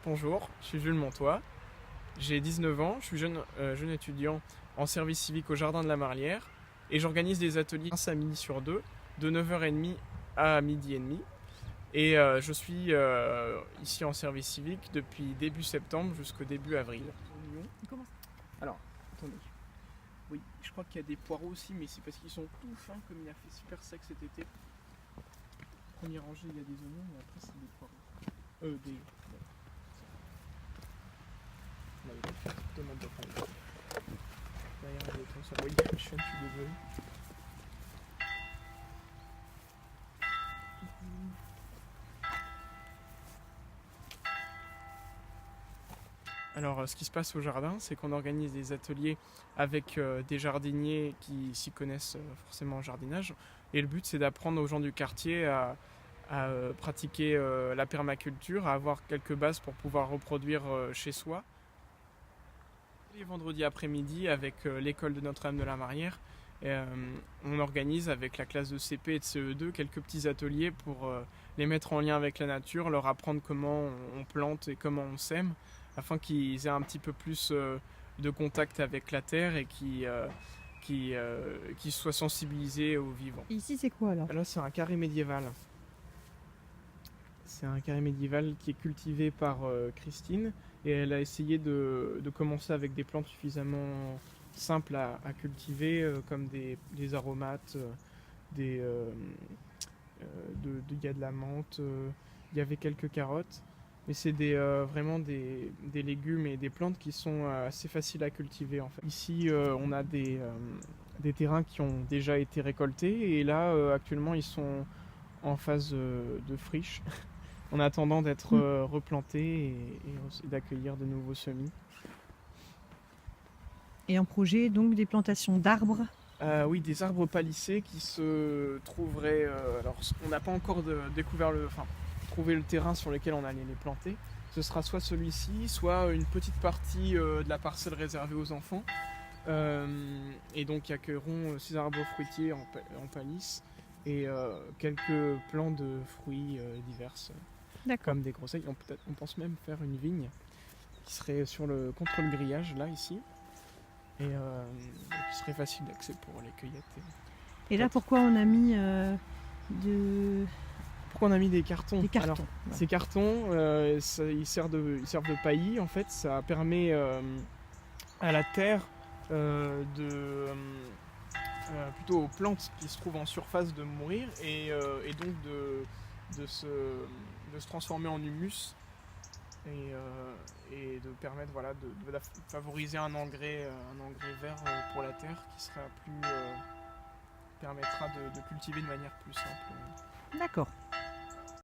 Bonjour, je suis Jules Montois, j'ai 19 ans, je suis jeune étudiant en service civique au Jardin de la Marlière et j'organise des ateliers un samedi sur deux, de 9h30 à 12h30. Et je suis ici en service civique depuis début septembre jusqu'au début avril. Comment ça? Alors, attendez. Oui, je crois qu'il y a des poireaux aussi, mais c'est parce qu'ils sont tout fins comme il a fait super sec cet été. Première rangée, il y a des oignons, mais après c'est des poireaux. On avait fait une tomate de pain. Derrière, il y a des tons, ça. Oui, je suis désolé. Alors, ce qui se passe au jardin, c'est qu'on organise des ateliers avec des jardiniers qui s'y connaissent forcément en jardinage. Et le but, c'est d'apprendre aux gens du quartier à pratiquer la permaculture, à avoir quelques bases pour pouvoir reproduire chez soi. Les vendredis après-midi, avec l'école de Notre-Dame de la Marlière, on organise avec la classe de CP et de CE2 quelques petits ateliers pour les mettre en lien avec la nature, leur apprendre comment on plante et comment on sème, afin qu'ils aient un petit peu plus de contact avec la terre et qu'ils soient sensibilisés au vivant. Et ici, c'est quoi alors? Là, c'est un carré médiéval. C'est un carré médiéval qui est cultivé par Christine et elle a essayé de commencer avec des plantes suffisamment simples à cultiver comme des aromates, il y a de la menthe, il y avait quelques carottes, mais c'est vraiment des légumes et des plantes qui sont assez faciles à cultiver en fait. Ici on a des terrains qui ont déjà été récoltés et là actuellement ils sont en phase de friche en attendant d'être replantés et d'accueillir de nouveaux semis. Et un projet donc des plantations d'arbres. Oui, des arbres palissés qui se trouveraient. Alors, on n'a pas encore trouvé le terrain sur lequel on allait les planter. Ce sera soit celui-ci, soit une petite partie de la parcelle réservée aux enfants. Et donc, qui accueilleront 6 arbres fruitiers en palisse et quelques plants de fruits divers. D'accord. Comme des groseilles. On pense même faire une vigne qui serait contre le grillage, là, ici. Et qui serait facile d'accès pour les cueillettes. Et là, pourquoi on a mis Pourquoi on a mis des cartons? des cartons? Alors, ces cartons, ils servent de paillis, en fait. Ça permet à la terre plutôt aux plantes qui se trouvent en surface de mourir et donc de se transformer en humus et de permettre de favoriser un engrais vert pour la terre qui sera permettra de cultiver de manière plus simple. D'accord.